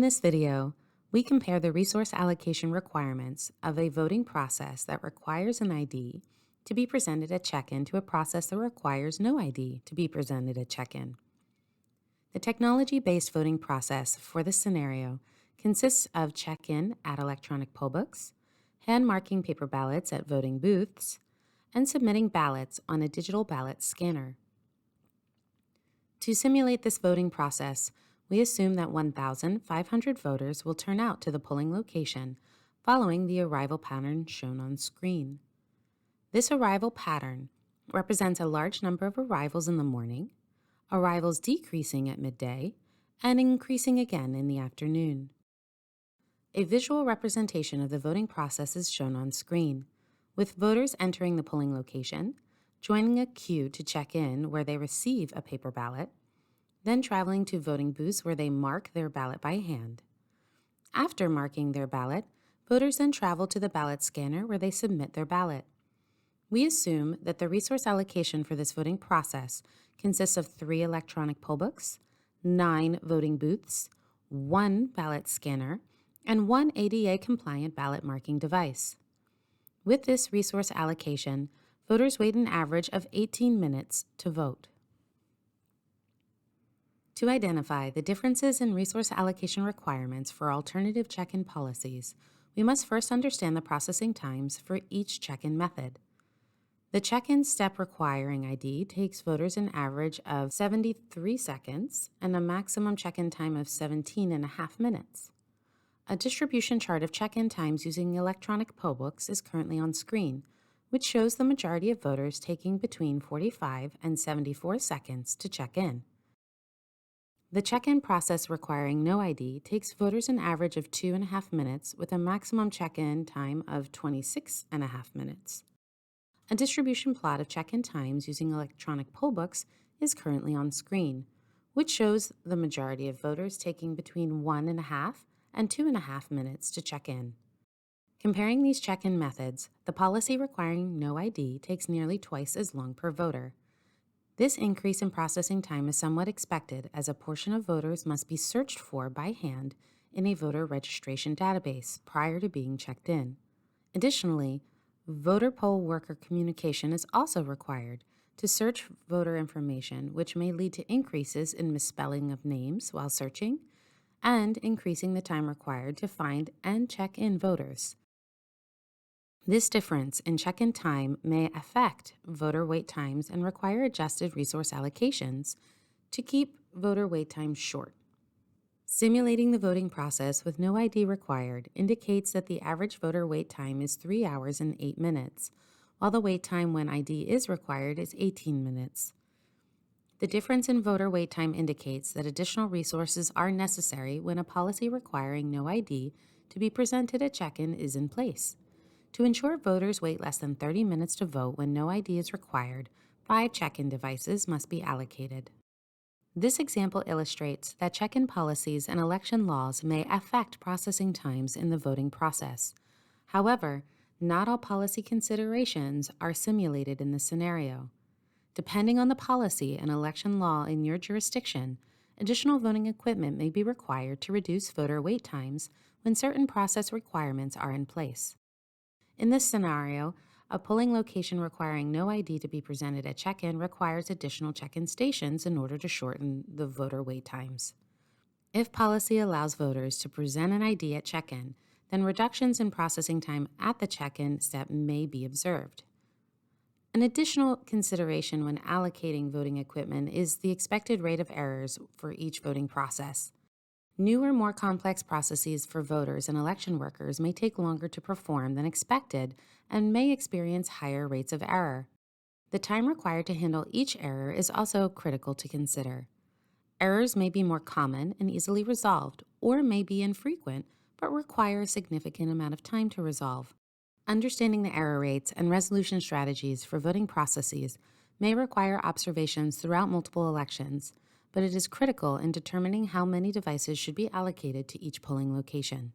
this video, we compare the resource allocation requirements of a voting process that requires an ID to be presented at check-in to a process that requires no ID to be presented at check-in. The technology-based voting process for this scenario consists of check-in at electronic poll books, hand-marking paper ballots at voting booths, and submitting ballots on a digital ballot scanner. To simulate this voting process, we assume that 1,500 voters will turn out to the polling location following the arrival pattern shown on screen. This arrival pattern represents a large number of arrivals in the morning, arrivals decreasing at midday, and increasing again in the afternoon. A visual representation of the voting process is shown on screen, with voters entering the polling location, joining a queue to check in where they receive a paper ballot, then traveling to voting booths where they mark their ballot by hand. After marking their ballot, voters then travel to the ballot scanner where they submit their ballot. We assume that the resource allocation for this voting process consists of 3 electronic poll books, 9 voting booths, 1 ballot scanner, and 1 ADA-compliant ballot marking device. With this resource allocation, voters wait an average of 18 minutes to vote. To identify the differences in resource allocation requirements for alternative check-in policies, we must first understand the processing times for each check-in method. The check-in step requiring ID takes voters an average of 73 seconds and a maximum check-in time of 17.5 minutes. A distribution chart of check-in times using electronic poll books is currently on screen, which shows the majority of voters taking between 45 and 74 seconds to check in. The check-in process requiring no ID takes voters an average of 2.5 minutes with a maximum check-in time of 26.5 minutes. A distribution plot of check-in times using electronic poll books is currently on screen, which shows the majority of voters taking between 1.5 and 2.5 minutes to check in. Comparing these check-in methods, the policy requiring no ID takes nearly twice as long per voter. This increase in processing time is somewhat expected as a portion of voters must be searched for by hand in a voter registration database prior to being checked in. Additionally, voter poll worker communication is also required to search voter information, which may lead to increases in misspelling of names while searching and increasing the time required to find and check in voters. This difference in check-in time may affect voter wait times and require adjusted resource allocations to keep voter wait times short. Simulating the voting process with no ID required indicates that the average voter wait time is 3 hours and 8 minutes, while the wait time when ID is required is 18 minutes. The difference in voter wait time indicates that additional resources are necessary when a policy requiring no ID to be presented at check-in is in place. To ensure voters wait less than 30 minutes to vote when no ID is required, 5 check-in devices must be allocated. This example illustrates that check-in policies and election laws may affect processing times in the voting process. However, not all policy considerations are simulated in this scenario. Depending on the policy and election law in your jurisdiction, additional voting equipment may be required to reduce voter wait times when certain process requirements are in place. In this scenario, a polling location requiring no ID to be presented at check-in requires additional check-in stations in order to shorten the voter wait times. If policy allows voters to present an ID at check-in, then reductions in processing time at the check-in step may be observed. An additional consideration when allocating voting equipment is the expected rate of errors for each voting process. Newer, more complex processes for voters and election workers may take longer to perform than expected and may experience higher rates of error. The time required to handle each error is also critical to consider. Errors may be more common and easily resolved, or may be infrequent but require a significant amount of time to resolve. Understanding the error rates and resolution strategies for voting processes may require observations throughout multiple elections, but it is critical in determining how many devices should be allocated to each polling location.